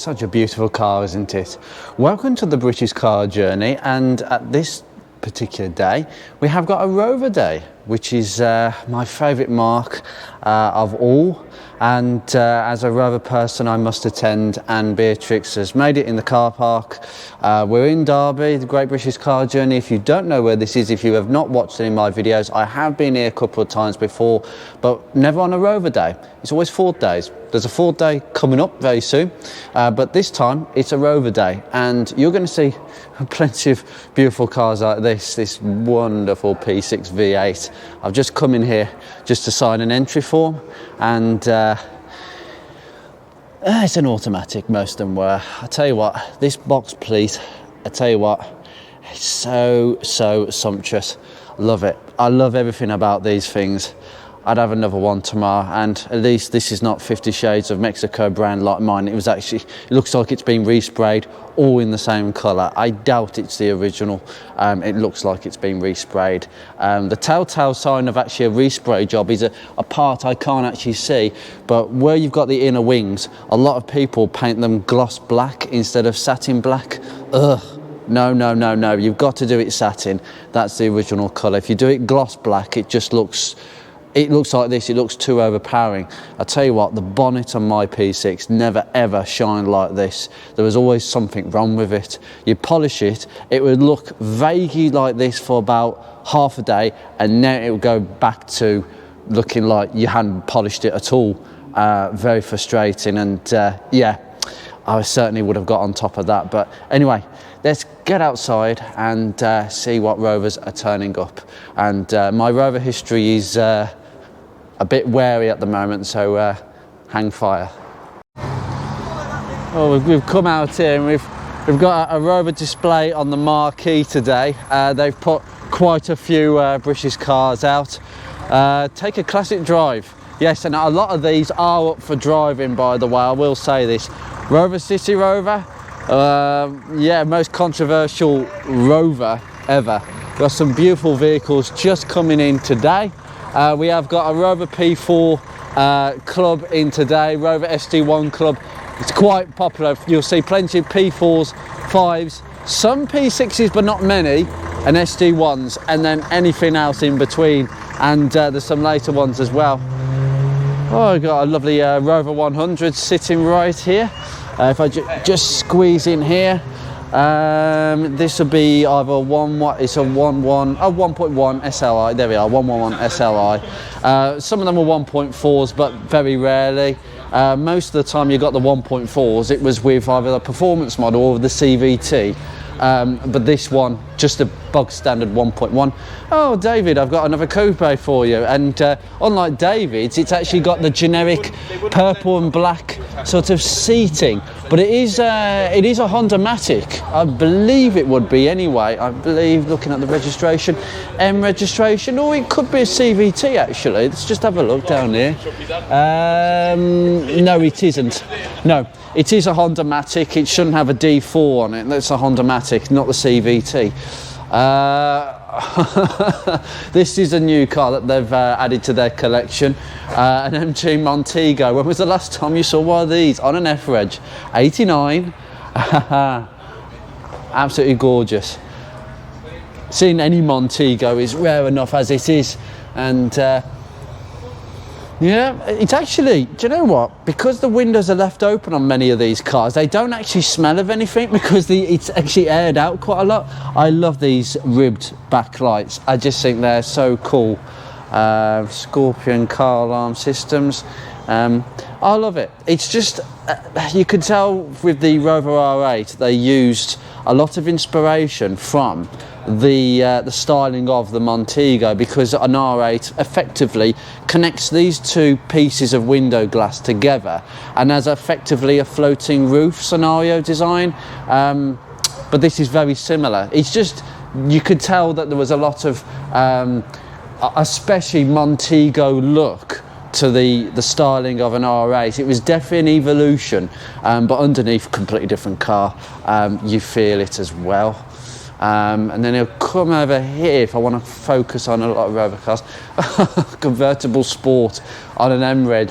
Such a beautiful car, isn't it? Welcome to the British car journey, and at this particular day we have got a Rover day, which is my favourite mark of all, and as a Rover person I must attend, and Beatrix has made it in the car park. We're in Derby, the Great British Car Journey. If you don't know where this is, if you have not watched any of my videos, I have been here a couple of times before, but never on a Rover day. It's always Ford days. There's a Ford day coming up very soon, but this time it's a Rover day, and you're going to see plenty of beautiful cars like this wonderful P6 V8. I've just come in here just to sign an entry form, and it's an automatic, most of them were. I tell you what, this box please, I tell you what, it's so sumptuous. Love it. I love everything about these things. I'd have another one tomorrow, and at least this is not 50 Shades of Mexico brand like mine. It looks like it's been resprayed, all in the same colour. I doubt it's the original. It looks like it's been resprayed. The telltale sign of actually a respray job is a part I can't actually see, but where you've got the inner wings, a lot of people paint them gloss black instead of satin black. Ugh. No, you've got to do it satin. That's the original colour. If you do it gloss black, it looks like this. It looks too overpowering. I tell you what, the bonnet on my P6 never ever shined like this. There was always something wrong with it. You polish it, it would look vaguely like this for about half a day, and then it would go back to looking like you hadn't polished it at all. Very frustrating, and yeah, I certainly would have got on top of that. But anyway, let's get outside and see what Rovers are turning up. And my Rover history is a bit wary at the moment, so hang fire. Oh, we've come out here and we've got a Rover display on the marquee today. They've put quite a few British cars out. Take a classic drive. Yes, and a lot of these are up for driving, by the way, I will say this. Rover City Rover, yeah, most controversial Rover ever. Got some beautiful vehicles just coming in today. We have got a Rover P4 club in today, Rover SD1 club. It's quite popular. You'll see plenty of P4s, 5s, some P6s but not many, and SD1s, and then anything else in between, and there's some later ones as well. Oh, I've got a lovely Rover 100 sitting right here. If I just squeeze in here, this will be either 1.1 SLI. There we are, 111 SLI. Some of them are 1.4s, but very rarely. Most of the time you got the 1.4s, it was with either the performance model or the CVT. But this one, just a bog standard 1.1. Oh, David, I've got another coupe for you. And unlike David's, it's actually got the generic purple and black sort of seating. But it is a Honda Matic. I believe it would be anyway. I believe, looking at the registration, M registration, or it could be a CVT actually. Let's just have a look down here. No, it isn't. No. It is a Honda Matic. It shouldn't have a D4 on it. That's a Honda Matic, not the CVT. This is a new car that they've added to their collection. An MG Montego. When was the last time you saw one of these on an F-Reg? 89. Absolutely gorgeous. Seeing any Montego is rare enough as it is, and yeah, it's actually, do you know what? Because the windows are left open on many of these cars, they don't actually smell of anything because it's actually aired out quite a lot. I love these ribbed backlights. I just think they're so cool. Scorpion car alarm systems. I love it. It's just, you could tell with the Rover R8, they used a lot of inspiration from the styling of the Montego, because an R8 effectively connects these two pieces of window glass together and has effectively a floating roof scenario design. But this is very similar. It's just, you could tell that there was a lot of especially Montego look to the styling of an R8. It was definitely an evolution, but underneath, completely different car. You feel it as well. And then he'll come over here if I want to focus on a lot of Rover cars. Convertible sport on an M-Reg.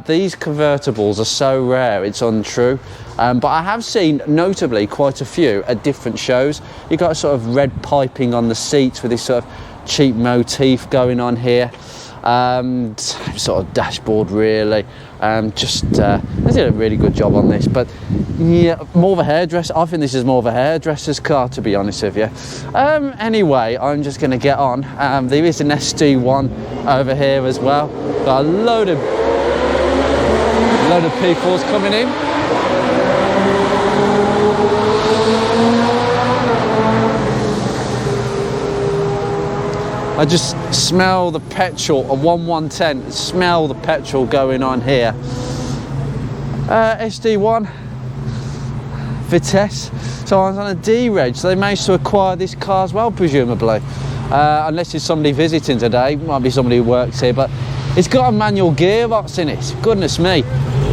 These convertibles are so rare, it's untrue. But I have seen, notably, quite a few at different shows. You've got a sort of red piping on the seats with this sort of cheap motif going on here. Sort of dashboard, really. They did a really good job on this. But yeah, more of a hairdresser. I think this is more of a hairdresser's car, to be honest with you. Anyway, I'm just going to get on. There is an SD1 over here as well. Got a load of P4s coming in. I just smell the petrol, a 1110, smell the petrol going on here. SD1, Vitesse, so I was on a D-Reg, so they managed to acquire this car as well, presumably. Unless it's somebody visiting today, might be somebody who works here, but it's got a manual gearbox in it, goodness me.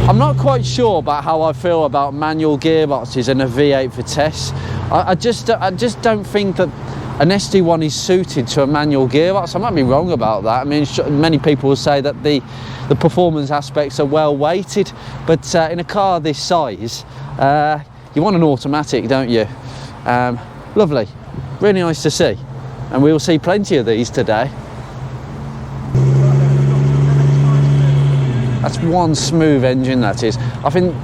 I'm not quite sure about how I feel about manual gearboxes in a V8 Vitesse. I just don't think that an SD1 is suited to a manual gearbox. I might be wrong about that. I mean, many people will say that the performance aspects are well weighted, but in a car this size, you want an automatic, don't you? Lovely, really nice to see, and we will see plenty of these today. That's one smooth engine, that is. I think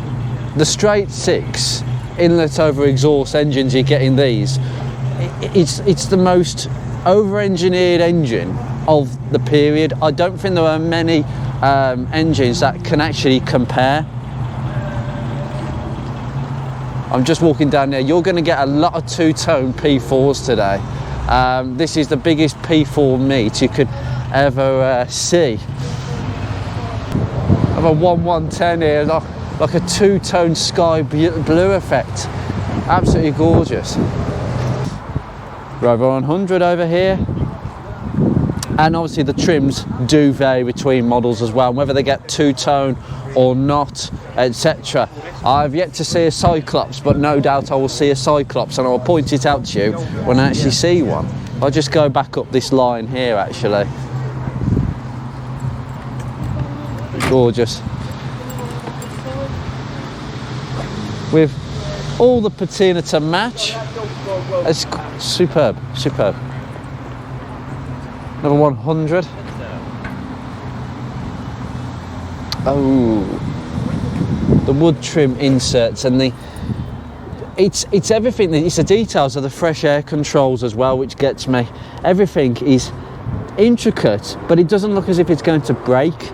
the straight six inlet over exhaust engines you get in these, it's the most over-engineered engine of the period. I don't think there are many engines that can actually compare. I'm just walking down there. You're going to get a lot of two-tone P4s today. This is the biggest P4 meet you could ever see. I have a 1110 here, like a two-tone sky blue effect. Absolutely gorgeous. Rover 100 over here, and obviously the trims do vary between models as well, whether they get two-tone or not, etc. I've yet to see a Cyclops, but no doubt I will see a Cyclops, and I'll point it out to you when I actually see one. I'll just go back up this line here, actually. Gorgeous. With all the patina to match. It's superb, superb. Number 100. Oh, the wood trim inserts, and it's everything. It's the details of the fresh air controls as well, which gets me. Everything is intricate, but it doesn't look as if it's going to break.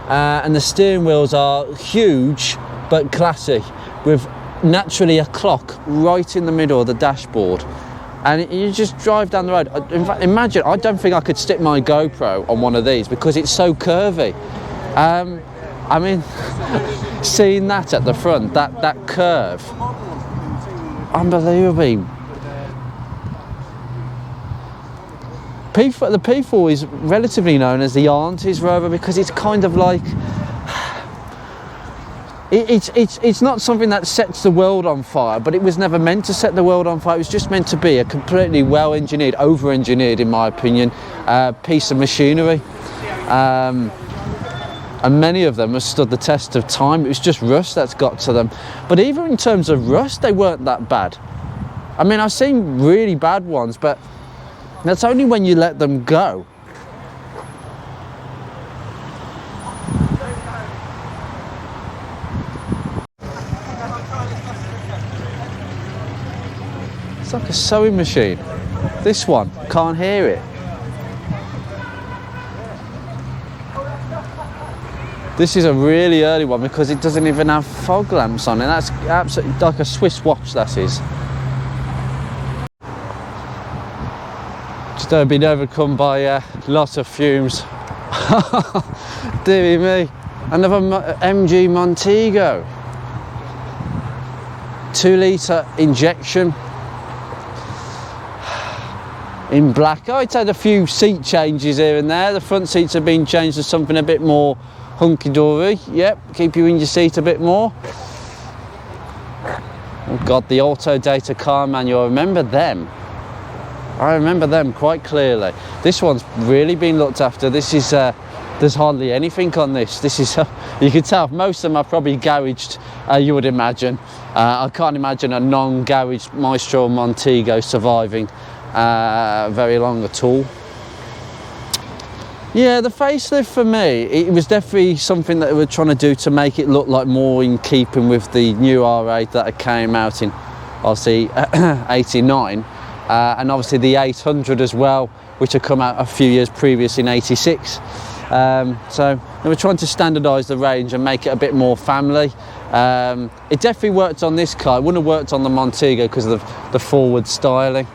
And the steering wheels are huge but classy, with naturally a clock right in the middle of the dashboard, and you just drive down the road. In fact, imagine, I don't think I could stick my GoPro on one of these because it's so curvy. I mean, seeing that at the front, that curve, unbelievable. The P4 is relatively known as the Auntie's Rover because it's kind of like, it's not something that sets the world on fire, but it was never meant to set the world on fire. It was just meant to be a completely well-engineered, over-engineered, in my opinion, piece of machinery. And many of them have stood the test of time. It was just rust that's got to them. But even in terms of rust, they weren't that bad. I mean, I've seen really bad ones, but that's only when you let them go. It's like a sewing machine. This one, can't hear it. This is a really early one because it doesn't even have fog lamps on it. That's absolutely like a Swiss watch, that is. Just been overcome by lots of fumes. Dear me. Another MG Montego. 2-litre injection. In black. Oh, it's had a few seat changes here and there. The front seats have been changed to something a bit more hunky-dory. Yep, keep you in your seat a bit more. Oh God, the auto data car manual, I remember them. I remember them quite clearly. This one's really been looked after. This is there's hardly anything on this. This is, you can tell most of them are probably garaged, you would imagine. I can't imagine a non-garaged Maestro Montego surviving very long at all. Yeah, the facelift for me, it was definitely something that they were trying to do to make it look like more in keeping with the new R8 that came out in, obviously, 89. And obviously the 800 as well, which had come out a few years previous in 86. So they were trying to standardise the range and make it a bit more family. It definitely worked on this car. It wouldn't have worked on the Montego because of the forward styling.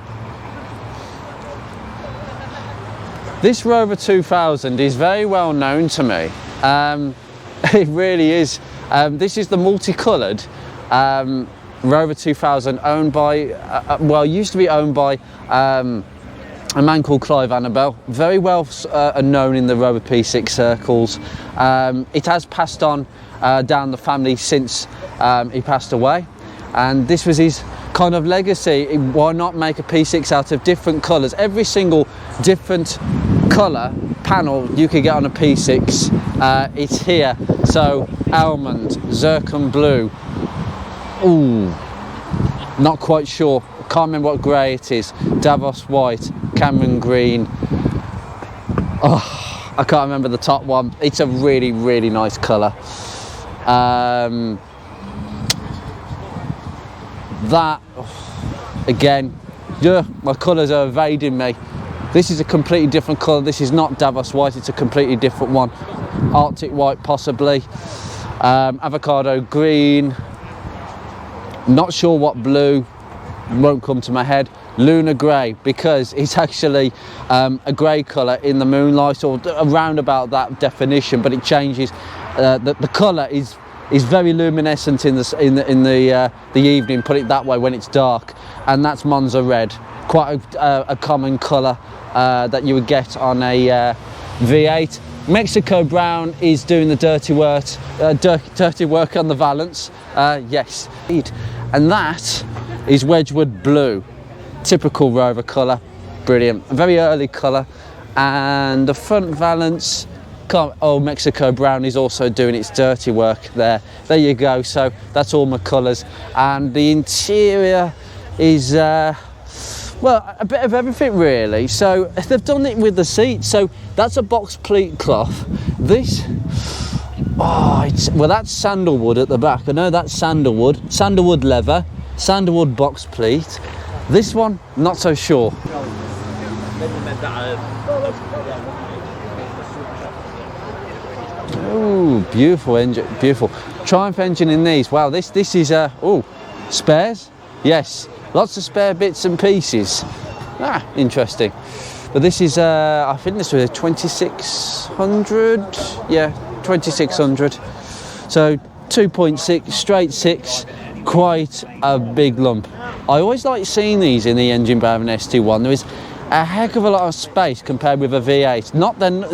This Rover 2000 is very well known to me. It really is. This is the multicoloured Rover 2000, owned by, well, used to be owned by a man called Clive Annabelle, very well known in the Rover P6 circles. It has passed on down the family since he passed away, and this was his kind of legacy. Why not make a P6 out of different colours? Every single different colour panel you could get on a P6, it's here. So almond, zircon blue, ooh, not quite sure, can't remember what grey it is, Davos white, Cameron green, oh, I can't remember the top one. It's a really, really nice colour. That, again, yeah, my colours are evading me. This is a completely different colour. This is not Davos white, it's a completely different one. Arctic white possibly, avocado green, not sure what blue, won't come to my head. Lunar grey, because it's actually a grey colour in the moonlight, or around about that definition, but it changes. The colour is very luminescent in the evening, put it that way, when it's dark, and that's Monza red, quite a common colour that you would get on a V8. Mexico brown is doing the dirty work on the valance, yes, and that is Wedgwood blue, typical Rover colour, brilliant, a very early colour. And the front valance, oh, Mexico brown is also doing its dirty work there. There you go. So that's all my colours, and the interior is well, a bit of everything really. So they've done it with the seats. So that's a box pleat cloth. This, oh, well, that's sandalwood at the back. I know that's sandalwood leather, sandalwood box pleat. This one, not so sure. Oh, beautiful engine, beautiful. Triumph engine in these. Wow, this is oh, spares. Yes, lots of spare bits and pieces. Ah, interesting. But this is I think this was a 2600. Yeah, 2600. So 2.6 straight six. Quite a big lump. I always like seeing these in the engine bay of an ST1. There is a heck of a lot of space compared with a V8.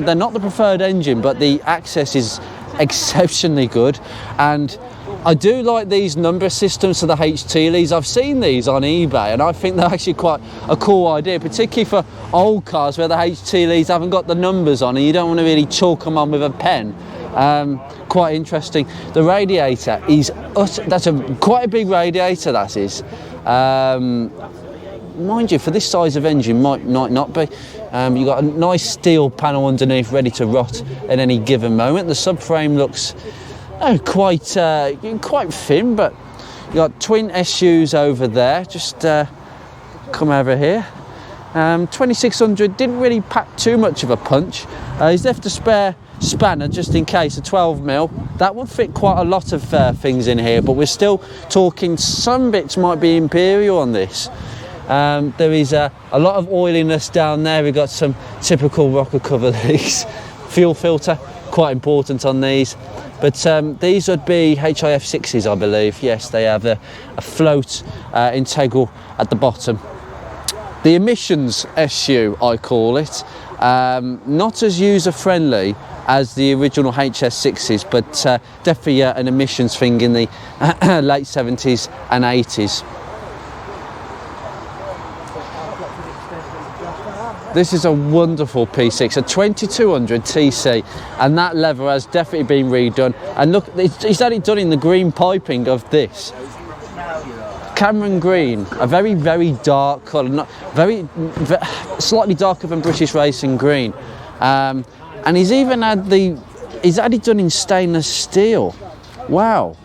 They're not the preferred engine, but the access is exceptionally good. And I do like these number systems for the HT leads. I've seen these on eBay, and I think they're actually quite a cool idea, particularly for old cars where the HT leads haven't got the numbers on and you don't want to really chalk them on with a pen. Quite interesting. The radiator is that's quite a big radiator, that is. Mind you, for this size of engine, might not be. You've got a nice steel panel underneath ready to rot at any given moment. The subframe looks quite thin, but you've got twin SUs over there. Just come over here. 2600 didn't really pack too much of a punch. He's left a spare spanner just in case, a 12mm. That would fit quite a lot of things in here, but we're still talking some bits might be Imperial on this. There is a lot of oiliness down there. We've got some typical rocker cover leaks. Fuel filter, quite important on these. But these would be HIF 6s, I believe. Yes, they have a float integral at the bottom. The emissions SU, I call it, not as user-friendly as the original HS6s, but definitely an emissions thing in the late 70s and 80s. This is a wonderful P6, a 2200 TC, and that leather has definitely been redone. And look, he's had it done in the green piping of this. Cameron green, a very, very dark colour, not very slightly darker than British Racing green. And he's even had it done in stainless steel. Wow,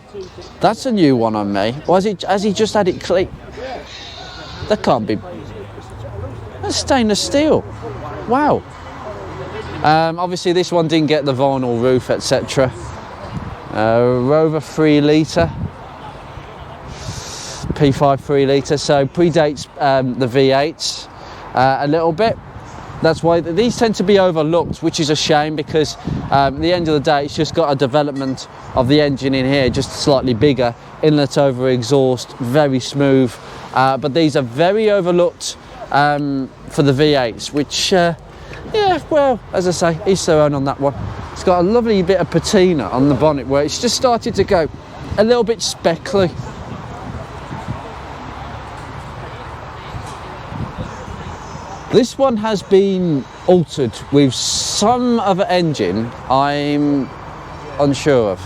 that's a new one on me. Or has he just had it clean? That can't be. That's stainless steel. Wow. Obviously this one didn't get the vinyl roof, etc. Rover 3 litre. P5 3 litre, so predates the V8s a little bit. That's why these tend to be overlooked, which is a shame, because at the end of the day it's just got a development of the engine in here, just slightly bigger, inlet over exhaust, very smooth, but these are very overlooked for the V8s, which yeah, well, as I say, each their own on that one. It's got a lovely bit of patina on the bonnet where it's just started to go a little bit speckly. This one has been altered with some other engine I'm unsure of.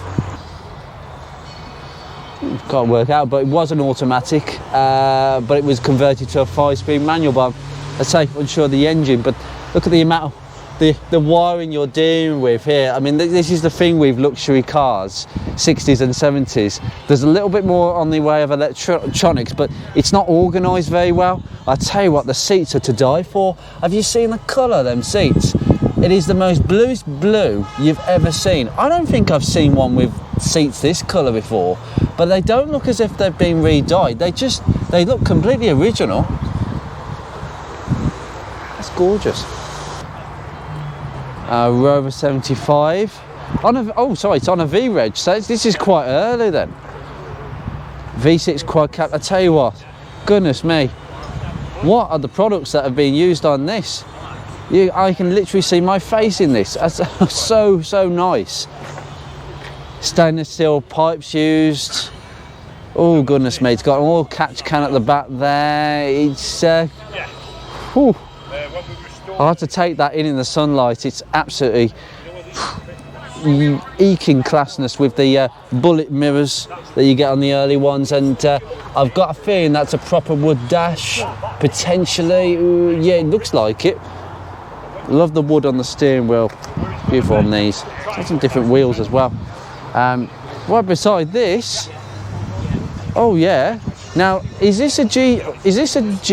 Can't work out, but it was an automatic, but it was converted to a 5-speed manual. But I say unsure of the engine. But look at the amount of the wiring you're dealing with here. I mean, this is the thing with luxury cars, 60s and 70s. There's a little bit more on the way of electronics, but it's not organised very well. I tell you what, the seats are to die for. Have you seen the colour of them seats? It is the most bluest blue you've ever seen. I don't think I've seen one with seats this colour before, but they don't look as if they've been re-dyed. They look completely original. That's gorgeous. Rover 75 on a, oh sorry, it's on a V-reg, so this is quite early then. V6 quad cap. I tell you what, goodness me, what are the products that have been used on this? I can literally see my face in this. That's so nice. Stainless steel pipes used. Oh goodness me, it's got an oil catch can at the back there. It's whew. I'll have to take that in the sunlight. It's absolutely eking classness with the bullet mirrors that you get on the early ones, and I've got a feeling that's a proper wood dash, potentially. Ooh, yeah, it looks like it. Love the wood on the steering wheel, beautiful on these. Got some different wheels as well. Right beside this, oh yeah. Now, is this a GTI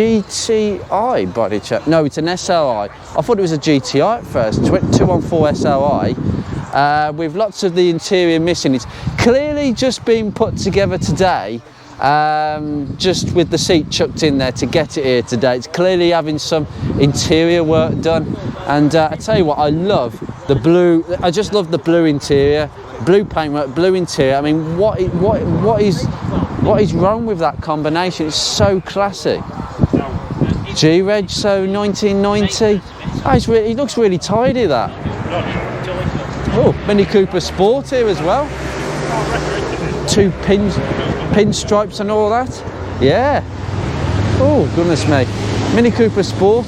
by any chance? No, it's an SLI. I thought it was a GTI at first, 214 SLI, with lots of the interior missing. It's clearly just been put together today, just with the seat chucked in there to get it here today. It's clearly having some interior work done. And I tell you what, I love the blue. I just love the blue interior, blue paintwork, blue interior. I mean, what is wrong with that combination? It's so classy. G-Reg, so 1990. Oh, it looks really tidy, that. Oh, Mini Cooper Sport here as well. 2 pinstripes and all that. Yeah. Oh, goodness me. Mini Cooper Sport.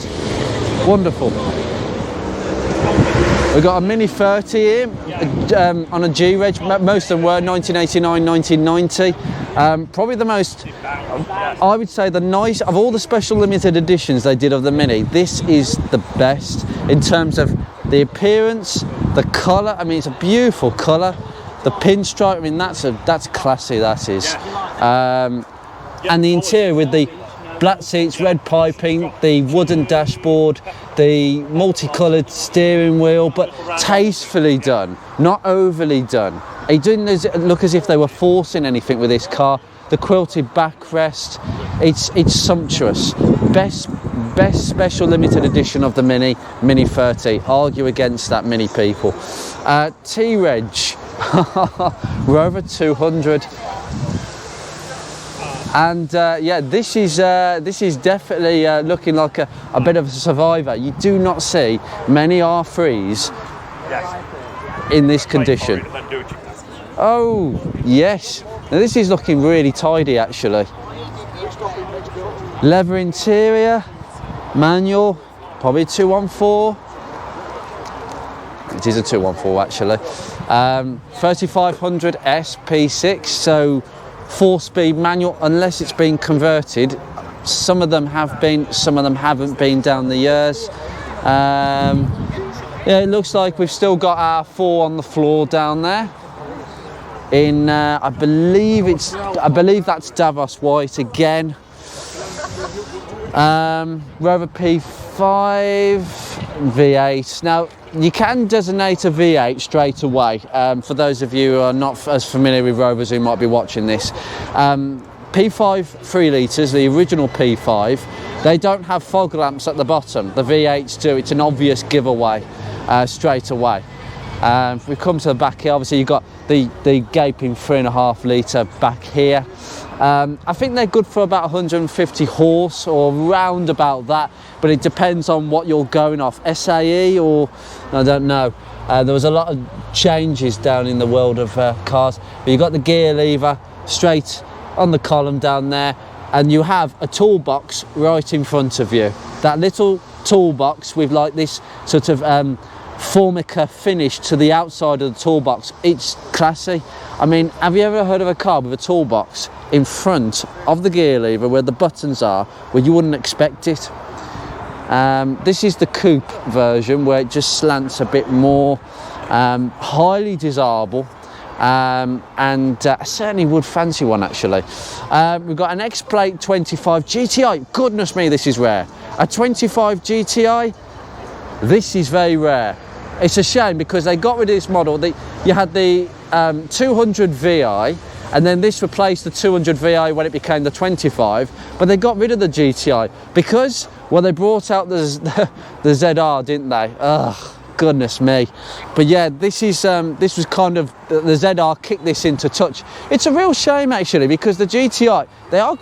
Wonderful. We've got a Mini 30 here on a G-Reg. Most of them were 1989, 1990. Probably the most, I would say, the nice of all the special limited editions they did of the Mini. This is the best in terms of the appearance, the colour. I mean, it's a beautiful colour. The pinstripe. I mean, that's classy. That is. And the interior with the black seats, red piping, the wooden dashboard, the multicoloured steering wheel, but tastefully done, not overly done. It didn't look as if they were forcing anything with this car. The quilted backrest, it's sumptuous. Best special limited edition of the Mini 30. Argue against that, Mini people. T-Reg, Rover 200. And yeah, this is definitely looking like a bit of a survivor. You do not see many R3s in this condition. Oh yes, now this is looking really tidy actually. Leather interior, manual, probably 214. It is a 214 actually. 3500 SP6, so 4-speed manual, unless it's been converted. Some of them have been, some of them haven't been down the years. Yeah, it looks like we've still got our 4 on the floor down there. In I believe that's Davos White again. Rover P5 V8. Now you can designate a V8 straight away. For those of you who are not as familiar with Rovers who might be watching this, P5 3 litres, the original P5, they don't have fog lamps at the bottom. The V8s do. It's an obvious giveaway straight away. If we come to the back here, obviously you've got the gaping 3.5 litre back here. I think they're good for about 150 horse or round about that, but it depends on what you're going off, SAE or I don't know. There was a lot of changes down in the world of cars, but you've got the gear lever straight on the column down there, and you have a toolbox right in front of you. That little toolbox with like this sort of Formica finish to the outside of the toolbox. It's classy. I mean, have you ever heard of a car with a toolbox in front of the gear lever where the buttons are, where you wouldn't expect it? This is the coupe version where it just slants a bit more, highly desirable, and I certainly would fancy one actually. We've got an X-Plate 25 GTI. Goodness me, this is rare. A 25 GTI, this is very rare. It's a shame because they got rid of this model. You had the 200 VI, and then this replaced the 200 VI when it became the 25, but they got rid of the GTI because, well, they brought out the ZR, didn't they? Ugh, goodness me. But yeah, this was kind of, the ZR kicked this into touch. It's a real shame actually, because the GTI, they are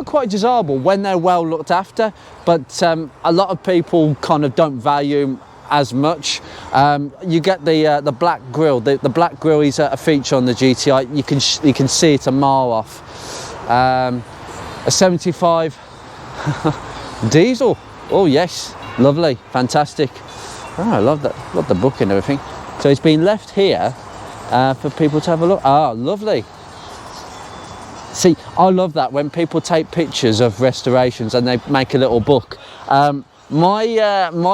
quite desirable when they're well looked after, but a lot of people kind of don't value as much. You get the black grille. The black grille is a feature on the GTI. You can see it a mile off. A 75 diesel. Oh yes, lovely, fantastic. Oh, I love that. Love the book and everything. So it's been left here for people to have a look. Ah, lovely. See, I love that when people take pictures of restorations and they make a little book. My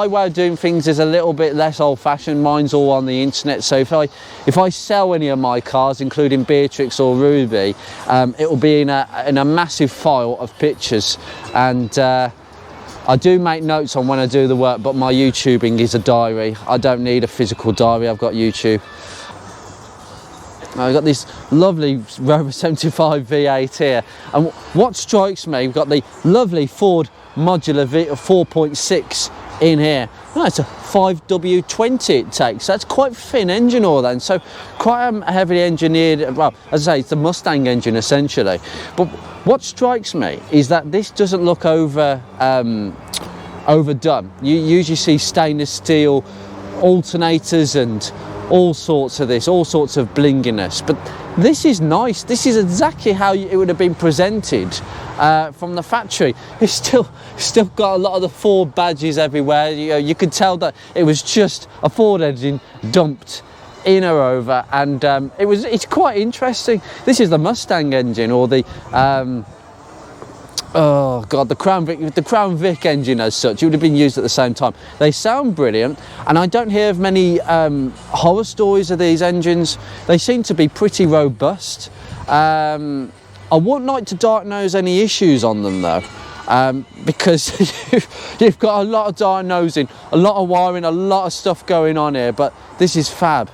way of doing things is a little bit less old-fashioned. Mine's all on the internet. So if I sell any of my cars, including Beatrix or Ruby, it will be in a massive file of pictures. And I do make notes on when I do the work, but my YouTubing is a diary. I don't need a physical diary. I've got YouTube. I've got this lovely Rover 75 V8 here, and what strikes me, we've got the lovely Ford modular V 4.6 in here. Oh, it's a 5W20 it takes. That's quite thin engine oil then, so quite a heavily engineered, well, as I say, it's a Mustang engine essentially. But what strikes me is that this doesn't look overdone. You usually see stainless steel alternators and all sorts of blinginess, but this is nice. This is exactly how it would have been presented from the factory. It's still got a lot of the Ford badges everywhere. You could tell that it was just a Ford engine dumped in a Rover, and it's quite interesting. This is the Mustang engine, or the oh god, the Crown Vic engine as such. It would have been used at the same time. They sound brilliant, and I don't hear of many horror stories of these engines. They seem to be pretty robust. I wouldn't like to diagnose any issues on them though, because you've got a lot of diagnosing, a lot of wiring, a lot of stuff going on here, but this is fab.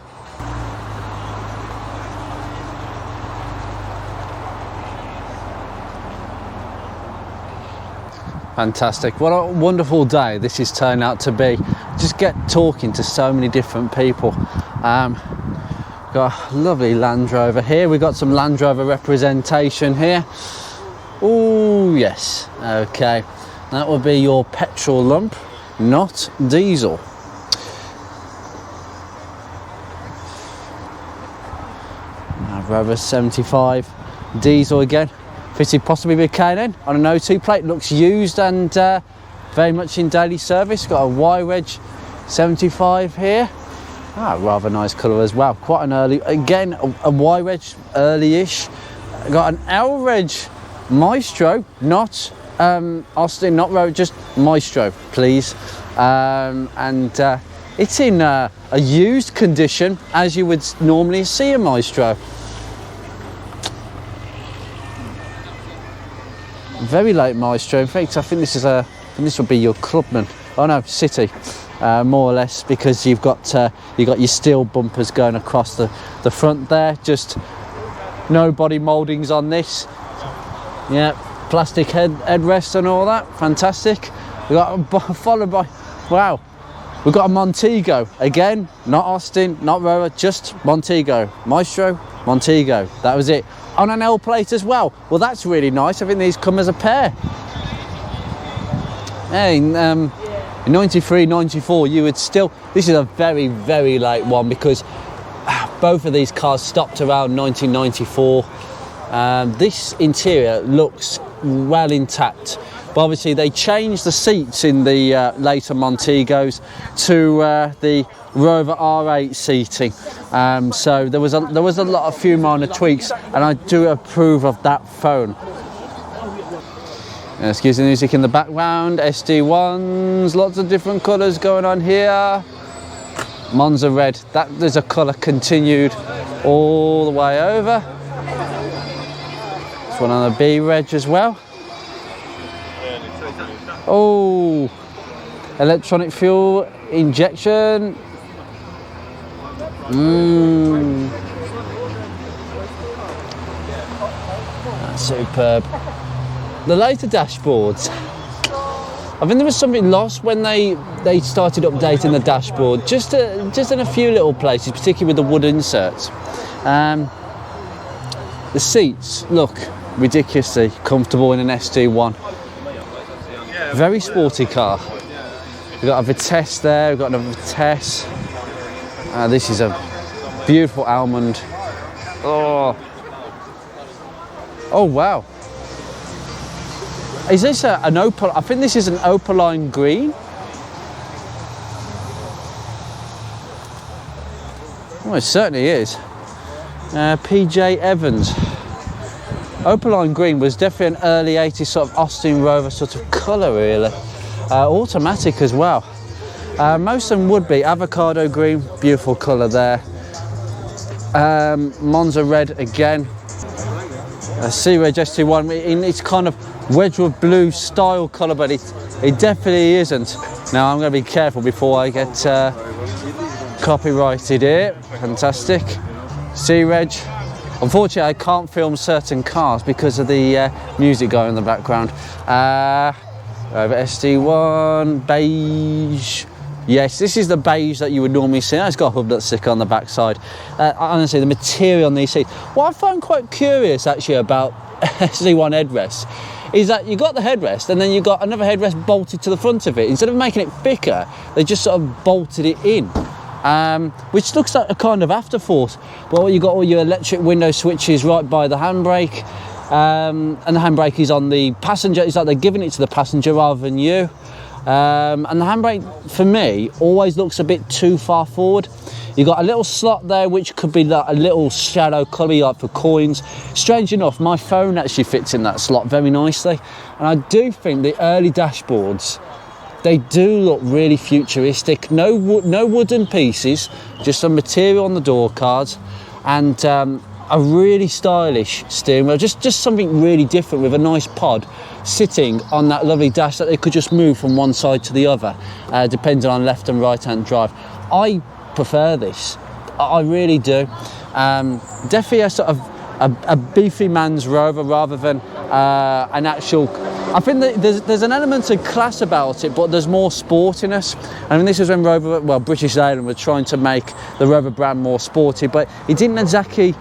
Fantastic. What a wonderful day this has turned out to be. Just get talking to so many different people. Got a lovely Land Rover here. We've got some Land Rover representation here. Oh yes, okay. That would be your petrol lump, not diesel. Rover 75 diesel again. Fitted possibly with K&N on an O2 plate. Looks used and very much in daily service. Got a Y-Reg 75 here. Rather nice colour as well. Quite an early, again, a Y-Reg early-ish. Got an L-Reg Maestro, not Austin, not Rover, just Maestro, please. It's in a used condition, as you would normally see a Maestro. Very late Maestro. In fact, I think this will be your Clubman. Oh no, City, more or less, because you've got your steel bumpers going across the front there. Just no body mouldings on this. Yeah, plastic headrest and all that. Fantastic. We got followed by, wow, we've got a Montego again. Not Austin, not Rover, just Montego. Maestro, Montego. That was it. On an L plate as well. Well, that's really nice. I think these come as a pair. Hey, in 93, 94, you would still. This is a very, very late one because both of these cars stopped around 1994. This interior looks well intact, but obviously they changed the seats in the later Montegos to the Rover R8 seating, so there was a few minor tweaks, and I do approve of that phone. Excuse the music in the background. SD1s, lots of different colours going on here. Monza red, there's a colour continued all the way over. This one on the B reg as well. Oh, electronic fuel injection. That's superb. The later dashboards, I think there was something lost when they started updating the dashboard, just in a few little places, particularly with the wood inserts. The seats look ridiculously comfortable in an SD1. Very sporty car. We've got a Vitesse there, we've got another Vitesse. This is a beautiful almond. Oh wow. Is this an opal? I think this is an opaline green. Oh, it certainly is. PJ Evans. Opaline green was definitely an early 80s sort of Austin Rover sort of colour, really. Automatic as well. Most of them would be avocado green, beautiful colour there. Monza red again. C-Reg ST1, it's kind of Wedgwood blue style colour, but it definitely isn't. Now I'm going to be careful before I get copyrighted here. Fantastic. C-Reg. Unfortunately, I can't film certain cars because of the music going in the background. Over SD1, beige. Yes, this is the beige that you would normally see. It's got a hub nut sticker on the backside. Honestly, the material on these seats. What I find quite curious actually about SD1 headrests is that you got the headrest and then you got another headrest bolted to the front of it. Instead of making it thicker, they just sort of bolted it in, which looks like a kind of afterthought. Well, you got all your electric window switches right by the handbrake, and the handbrake is on the passenger. It's like they're giving it to the passenger rather than you. And the handbrake, for me, always looks a bit too far forward. You've got a little slot there, which could be like a little shadow colour, like for coins. Strange enough, my phone actually fits in that slot very nicely. And I do think the early dashboards, they do look really futuristic. No wooden pieces, just some material on the door cards, and a really stylish steering wheel. Just something really different with a nice pod sitting on that lovely dash that they could just move from one side to the other, depending on left and right hand drive. I prefer this. I really do. Definitely a sort of a beefy man's Rover rather than an actual. I think that there's an element of class about it, but there's more sportiness. I mean, this is when Rover, well, British Leyland were trying to make the Rover brand more sporty, but it didn't exactly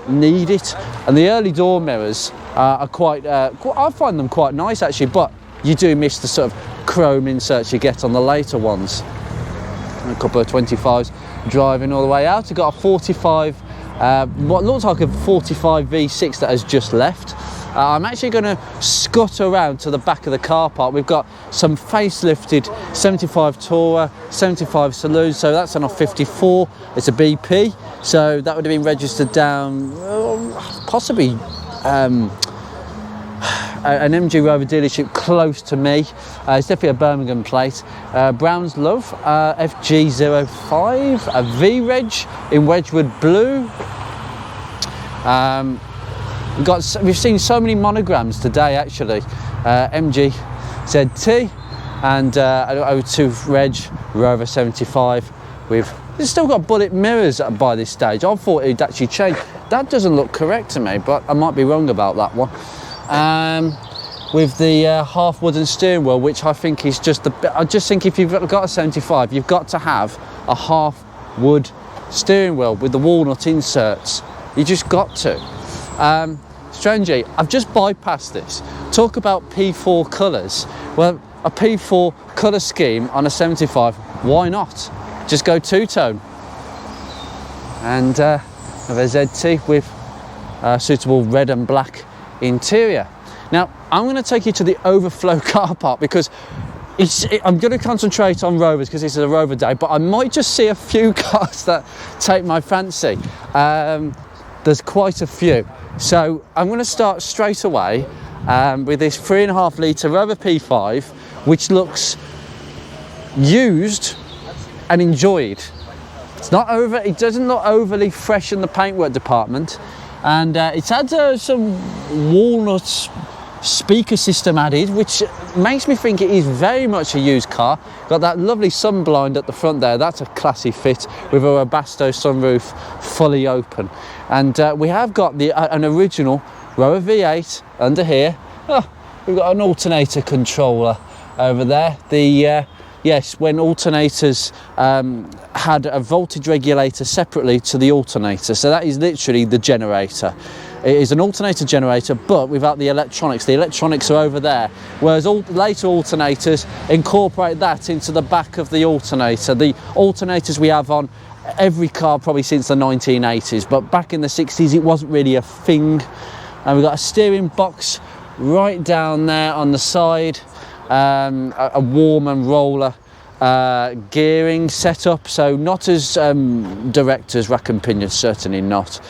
need it. And the early door mirrors are quite, I find them quite nice actually, but you do miss the sort of chrome inserts you get on the later ones. A couple of 25s driving all the way out. We've got a 45, what looks like a 45 V6 that has just left. I'm actually going to scut around to the back of the car park. We've got some facelifted 75 Tourer, 75 Saloon, so that's on a 54. It's a BP, so that would have been registered down possibly an MG Rover dealership close to me. It's definitely a Birmingham plate. Brown's Love, FG05, a V-Reg in Wedgwood Blue. We've seen so many monograms today actually. MG ZT and 02 Reg Rover 75. We've still got bullet mirrors by this stage. I thought it'd actually change. That doesn't look correct to me, but I might be wrong about that one. With the half wooden steering wheel, which I think is just I just think if you've got a 75, you've got to have a half wood steering wheel with the walnut inserts. You just got to. Strangely, I've just bypassed this. Talk about P4 colours. Well, a P4 colour scheme on a 75, why not? Just go two-tone. And a ZT with suitable red and black interior. Now, I'm going to take you to the overflow car park because I'm going to concentrate on Rovers because this is a Rover day, but I might just see a few cars that take my fancy. There's quite a few. So I'm going to start straight away with this 3.5 litre Rover P5, which looks used and enjoyed. It doesn't look overly fresh in the paintwork department, and it's had some walnut speaker system added, which makes me think it is very much a used car. Got that lovely sun blind at the front there. That's a classy fit with a Webasto sunroof fully open. And we have got an original Rover V8 under here. Oh, we've got an alternator controller over there. Yes, when alternators had a voltage regulator separately to the alternator. So that is literally the generator. It is an alternator generator, but without the electronics. The electronics are over there, whereas later alternators incorporate that into the back of the alternator. The alternators we have on every car probably since the 1980s, but back in the 60s it wasn't really a thing. And we've got a steering box right down there on the side, a warm and roller gearing setup, so not as direct as rack and pinion, certainly not.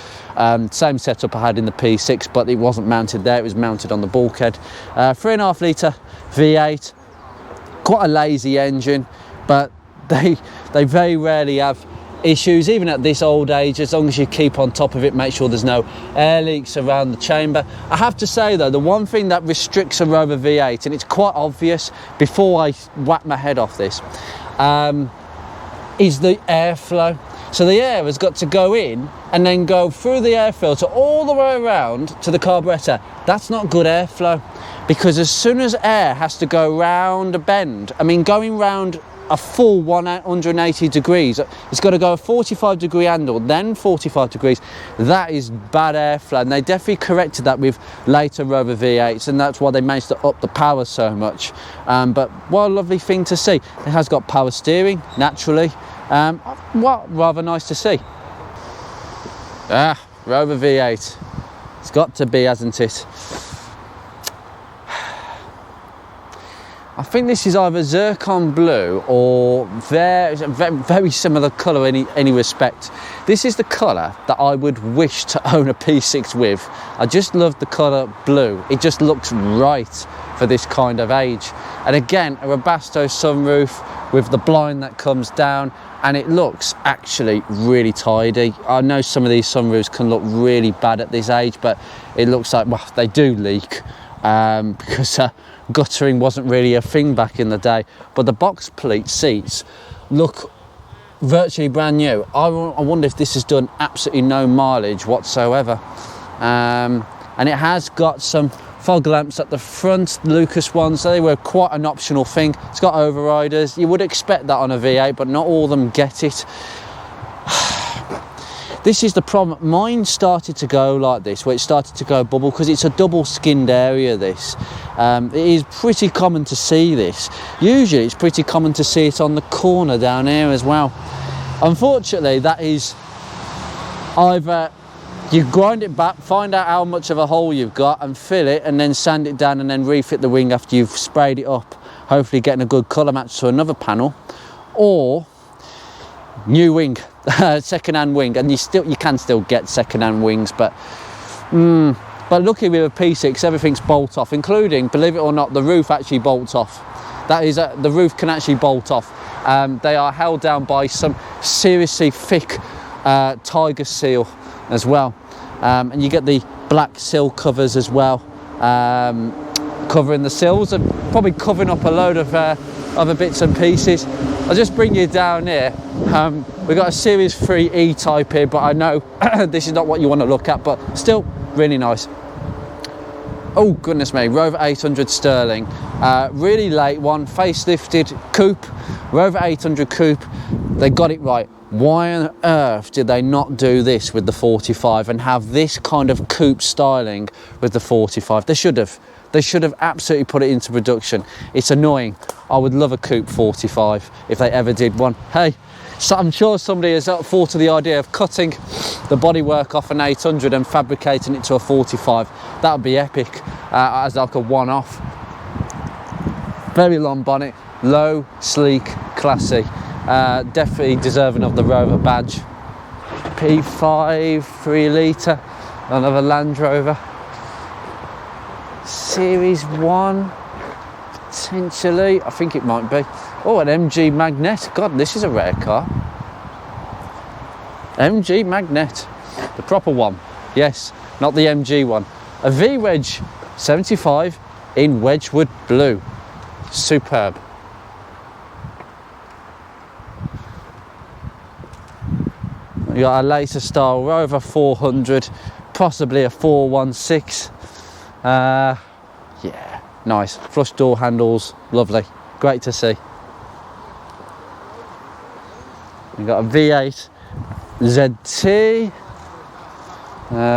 Same setup I had in the P6, but it wasn't mounted there, it was mounted on the bulkhead. 3.5 litre V8, quite a lazy engine, but they very rarely have issues, even at this old age, as long as you keep on top of it, make sure there's no air leaks around the chamber. I have to say though, the one thing that restricts a Rover V8, and it's quite obvious before I whack my head off this, is the airflow. So the air has got to go in and then go through the air filter all the way around to the carburettor. That's not good airflow, because as soon as air has to go round a bend, I mean going round a full 180 degrees, it's got to go a 45 degree angle, then 45 degrees. That is bad airflow, and they definitely corrected that with later Rover V8s, and that's why they managed to up the power so much. But what a lovely thing to see. It has got power steering naturally. What rather nice to see. Rover V8, it's got to be, hasn't it? I think this is either zircon blue or very similar colour in any respect. This is the colour that I would wish to own a P6 with. I just love the colour blue. It just looks right for this kind of age. And again, a Webasto sunroof with the blind that comes down, and it looks actually really tidy. I know some of these sunroofs can look really bad at this age, but it looks like, well, they do leak. Because guttering wasn't really a thing back in the day, but the box pleat seats look virtually brand new. I wonder if this has done absolutely no mileage whatsoever. And it has got some fog lamps at the front, Lucas ones. They were quite an optional thing. It's got overriders. You would expect that on a V8, but not all of them get it. This is the problem. Mine started to go like this, where it started to go bubble, because it's a double skinned area, this. It is pretty common to see this. Usually it's pretty common to see it on the corner down here as well. Unfortunately, that is either You grind it back, find out how much of a hole you've got and fill it, and then sand it down and then refit the wing after you've sprayed it up, hopefully getting a good colour match to another panel. Or new wing, second-hand wing, and you can still get second-hand wings, but luckily with a P6 everything's bolt off, including, believe it or not, the roof actually bolts off. That is, the roof can actually bolt off. They are held down by some seriously thick tiger seal as well, and you get the black sill covers as well, covering the sills and probably covering up a load of other bits and pieces. I'll just bring you down here. We've got a Series 3 E-Type here, but I know this is not what you want to look at, but still really nice. Oh goodness me, Rover 800 Sterling, really late one, facelifted coupe, Rover 800 coupe. They got it right. Why on earth did they not do this with the 45 and have this kind of coupe styling with the 45? They should have. They should have absolutely put it into production. It's annoying. I would love a coupe 45 if they ever did one. Hey, so I'm sure somebody has thought of the idea of cutting the bodywork off an 800 and fabricating it to a 45. That would be epic as like a one-off. Very long bonnet, low, sleek, classy. Definitely deserving of the Rover badge. P5, 3 litre, another Land Rover. Series 1, potentially, I think it might be. Oh, an MG Magnet. God, this is a rare car. MG Magnet, the proper one. Yes, not the MG one. A V-Wedge 75 in Wedgwood blue. Superb. We got a later style Rover 400, possibly a 416. Yeah, nice. Flush door handles, lovely. Great to see. We've got a V8 ZT.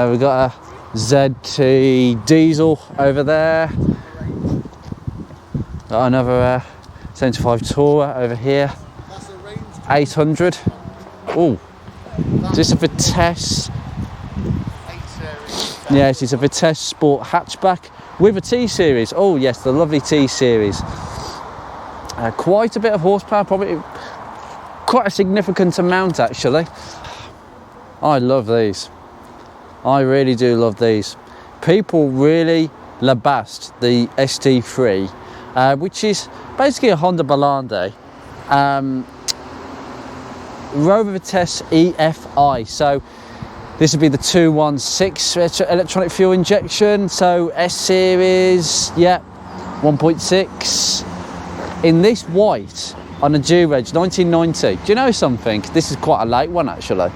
We've got a ZT diesel over there. Got another 75 Tourer over here. 800. Oh, is this a Vitesse? Yes, it's a Vitesse Sport hatchback with a T-Series. Oh yes, the lovely T-Series. Quite a bit of horsepower, probably quite a significant amount actually. I love these. I really do love these. People really labast the ST3, which is basically a Honda Ballade. Rover Vitesse EFI. So this would be the 216 electronic fuel injection. So S series, yeah, 1.6 in this white on a G-Reg 1990. Do you know something? This is quite a late one actually.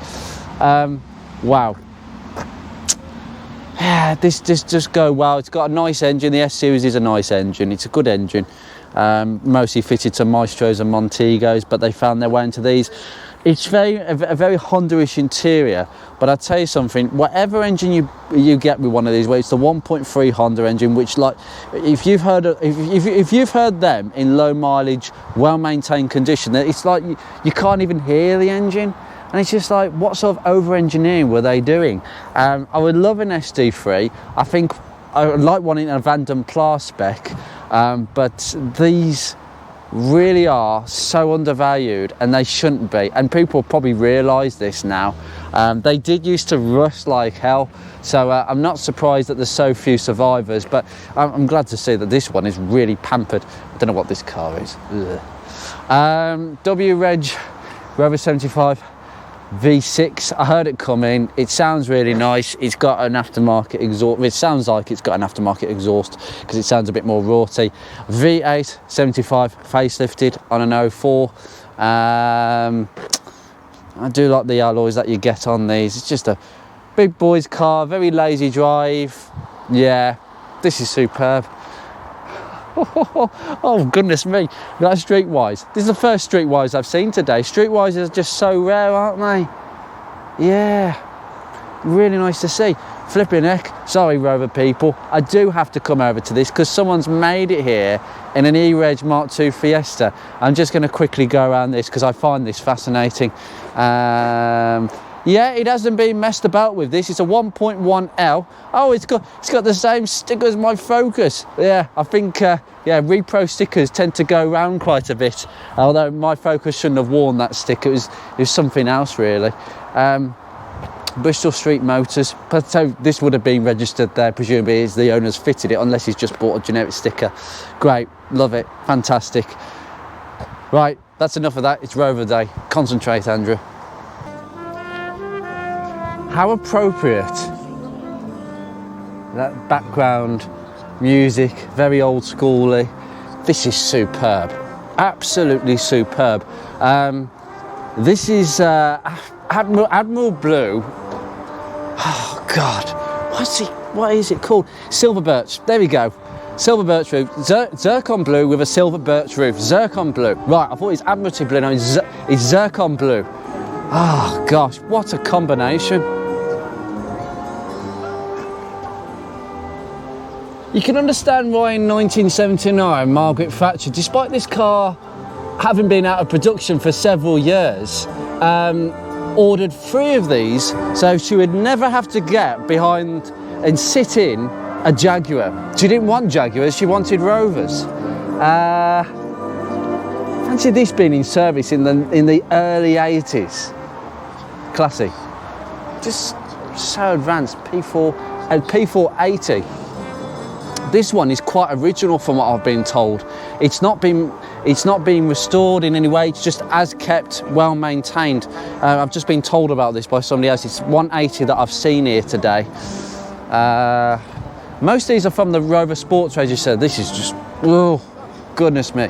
Wow. Yeah, this just go well. It's got a nice engine. The S series is a nice engine. It's a good engine. Mostly fitted to Maestros and Montegos, but they found their way into these. It's a very Honda-ish interior, but I'll tell you something, whatever engine you get with one of these, where it's the 1.3 Honda engine, which, like, if you've heard them in low mileage, well-maintained condition, it's like you can't even hear the engine. And it's just like, what sort of over-engineering were they doing? I would love an SD3. I think I would like one in a Van den Pla spec, but these really are so undervalued, and they shouldn't be. And people probably realise this now. They did used to rust like hell, so I'm not surprised that there's so few survivors, but I'm glad to see that this one is really pampered. I don't know what this car is. W-Reg Rover 75 V6. I heard it coming. It sounds really nice. It's got an aftermarket exhaust. It sounds like it's got an aftermarket exhaust because it sounds a bit more raughty. V8 75 facelifted on an 04. I do like the alloys that you get on these. It's just a big boy's car, very lazy drive. Yeah, this is superb. Oh goodness me, that's Streetwise. This is the first Streetwise I've seen today. Streetwise are just so rare, aren't they? Yeah, really nice to see. Flipping heck, sorry Rover people, I do have to come over to this because someone's made it here in an E-Reg Mark II Fiesta. I'm just going to quickly go around this because I find this fascinating. Yeah, it hasn't been messed about with this. It's a 1.1L. Oh, it's got the same sticker as my Focus. Yeah, I think yeah, repro stickers tend to go around quite a bit. Although my Focus shouldn't have worn that sticker. It was something else really. Bristol Street Motors. So this would have been registered there, presumably as the owner's fitted it, unless he's just bought a generic sticker. Great, love it, fantastic. Right, that's enough of that. It's Rover Day. Concentrate, Andrew. How appropriate. That background music, very old schooly. This is superb, absolutely superb. This is Admiral Blue. Oh God, what is it called? Silver birch. There we go. Silver birch roof. Zircon blue with a silver birch roof. Zircon blue. Right, I thought it was Admiralty blue. No, it's Zircon blue. Oh gosh, what a combination. You can understand why in 1979 Margaret Thatcher, despite this car having been out of production for several years, ordered 3 of these so she would never have to get behind and sit in a Jaguar. She didn't want Jaguars, she wanted Rovers. Fancy this being in service in the early 80s. Classy. Just so advanced. P480. This one is quite original from what I've been told. It's not been restored in any way. It's just as kept, well maintained. I've just been told about this by somebody else. It's 180 that I've seen here today. Most of these are from the Rover Sports Register. This is just, oh, goodness me.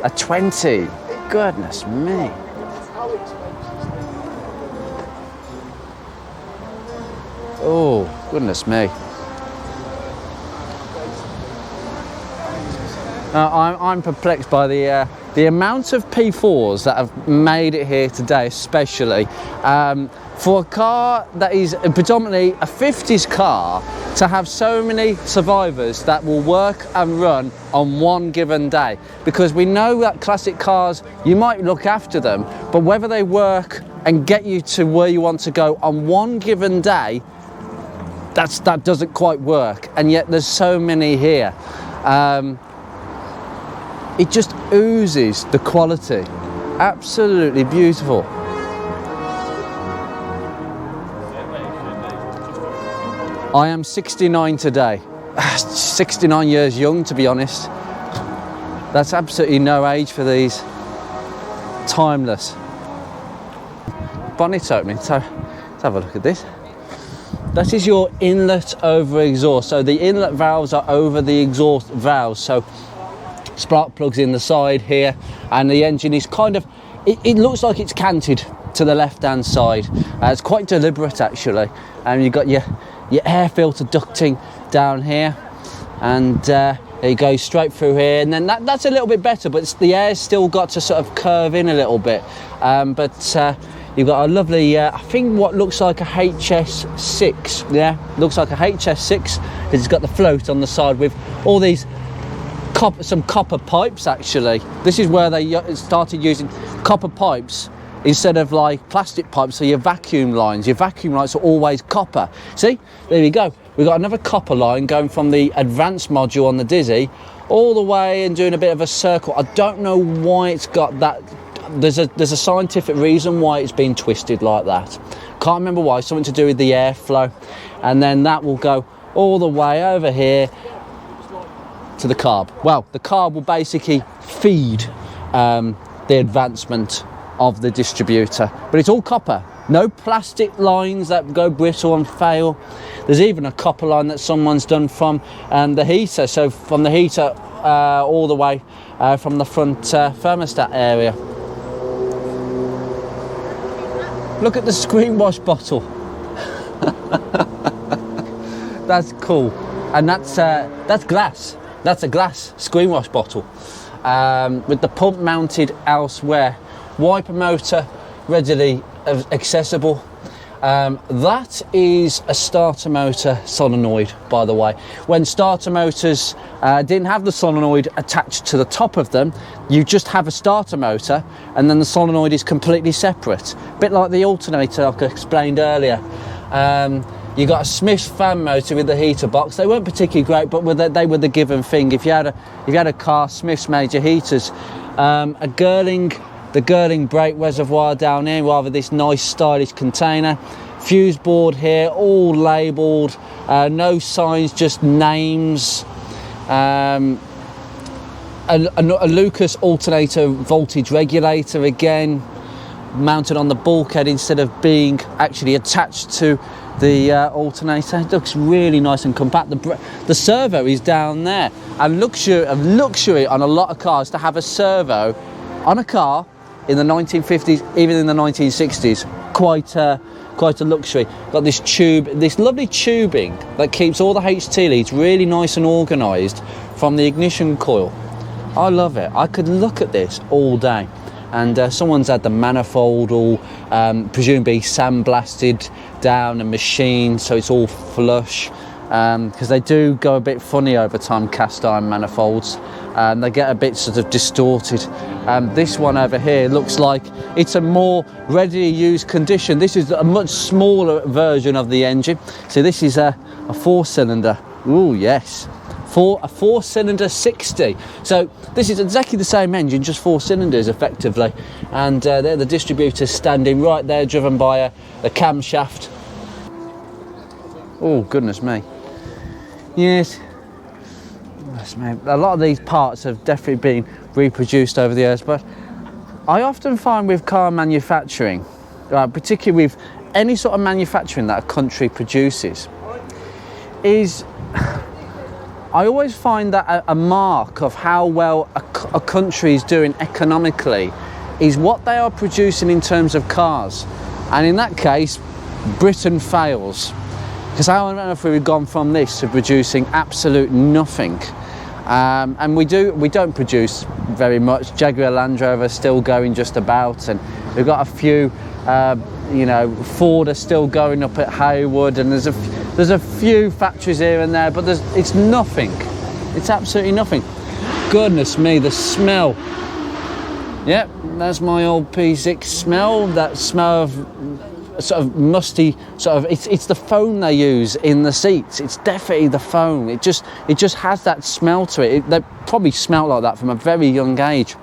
A 20, goodness me. Oh, goodness me. I'm perplexed by the amount of P4s that have made it here today, especially for a car that is predominantly a 50s car, to have so many survivors that will work and run on one given day. Because we know that classic cars, you might look after them, but whether they work and get you to where you want to go on one given day, that doesn't quite work. And yet there's so many here. It just oozes the quality. Absolutely beautiful. I am 69 today. 69 years young, to be honest. That's absolutely no age for these. Timeless. Bonnet opening, so let's have a look at this. That is your inlet over exhaust. So the inlet valves are over the exhaust valves. So spark plugs in the side here, and the engine is kind of, it looks like it's canted to the left hand side. It's quite deliberate actually. And you've got your air filter ducting down here, and it goes straight through here, and then that's a little bit better, but the air's still got to sort of curve in a little bit. You've got a lovely, I think what looks like a HS6, yeah, looks like a HS6, because it's got the float on the side with all these some copper pipes actually. This is where they started using copper pipes instead of like plastic pipes, so your vacuum lights are always copper. See, there we go. We've got another copper line going from the advanced module on the Dizzy all the way and doing a bit of a circle. I don't know why it's got that. There's a scientific reason why it's been twisted like that. Can't remember why. Something to do with the airflow, and then that will go all the way over here to the carb. Well, the carb will basically feed the advancement of the distributor, but it's all copper. No plastic lines that go brittle and fail. There's even a copper line that someone's done from the heater, so from the heater all the way from the front thermostat area. Look at the screen wash bottle. That's cool. And that's glass. That's a glass screen wash bottle with the pump mounted elsewhere. Wiper motor readily accessible. That is a starter motor solenoid, by the way. When starter motors didn't have the solenoid attached to the top of them, you just have a starter motor and then the solenoid is completely separate. A bit like the alternator I explained earlier. You got a Smith's fan motor with the heater box. They weren't particularly great, but they were the given thing. If you had a car, Smith's made your heaters. The Girling brake reservoir down here, rather this nice stylish container. Fuse board here, all labelled, no signs, just names. A Lucas alternator voltage regulator again, mounted on the bulkhead instead of being actually attached to the alternator. It looks really nice and compact. The servo is down there. And luxury on a lot of cars to have a servo on a car in the 1950s, even in the 1960s, quite a luxury. Got this tube, this lovely tubing that keeps all the HT leads really nice and organised from the ignition coil. I love it. I could look at this all day. And someone's had the manifold all presumably sandblasted down and machined so it's all flush, because they do go a bit funny over time, cast iron manifolds. They get a bit sort of distorted. This one over here looks like it's a more readily used condition. This is a much smaller version of the engine. So this is a 4-cylinder. Ooh, yes. A 4-cylinder 60. So this is exactly the same engine, just 4 cylinders effectively. And they're the distributors standing right there, driven by a camshaft. Oh, goodness me. Yes. A lot of these parts have definitely been reproduced over the years, but I often find with car manufacturing, particularly with any sort of manufacturing that a country produces, is I always find that a mark of how well a country is doing economically is what they are producing in terms of cars. And in that case, Britain fails. Because I don't know if we've gone from this to producing absolute nothing. And we don't produce very much. Jaguar Land Rover still going just about, and we've got a few, Ford are still going up at Haywood, and there's a few factories here and there, but it's nothing. It's absolutely nothing. Goodness me, the smell. Yep, that's my old P6 smell. That smell of sort of musty, it's the foam they use in the seats. It's definitely the foam. It just has that smell to it. They probably smelled like that from a very young age.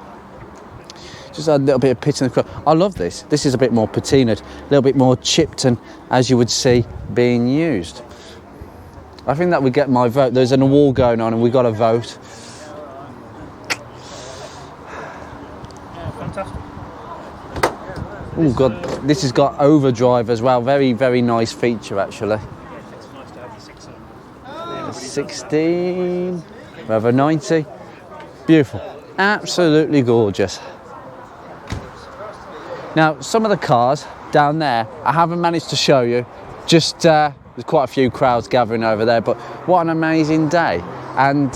Just a little bit of pitch in the crop. I love this. This is a bit more patinaed, a little bit more chipped, and as you would see being used. I think that would get my vote. There's an award going on and we got a vote. Yeah, fantastic. Oh God, this has got overdrive as well. Very, very nice feature actually. Yeah, it's nice to have the 6 16, Rover 90. Beautiful, absolutely gorgeous. Now, some of the cars down there, I haven't managed to show you. Just there's quite a few crowds gathering over there, but what an amazing day. And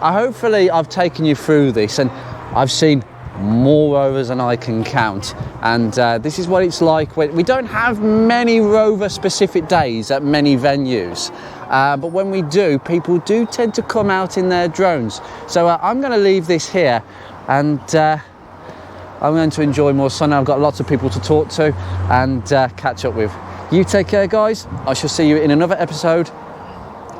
hopefully I've taken you through this, and I've seen more Rovers than I can count. And this is what it's like when we don't have many Rover specific days at many venues. But when we do, people do tend to come out in their drones. So I'm going to leave this here, and I'm going to enjoy more sun. I've got lots of people to talk to and catch up with. You take care, guys. I shall see you in another episode,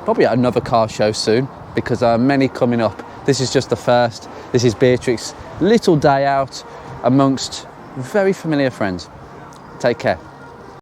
probably at another car show soon, because there are many coming up. This is just the first. This is Beatrix's little day out amongst very familiar friends. Take care.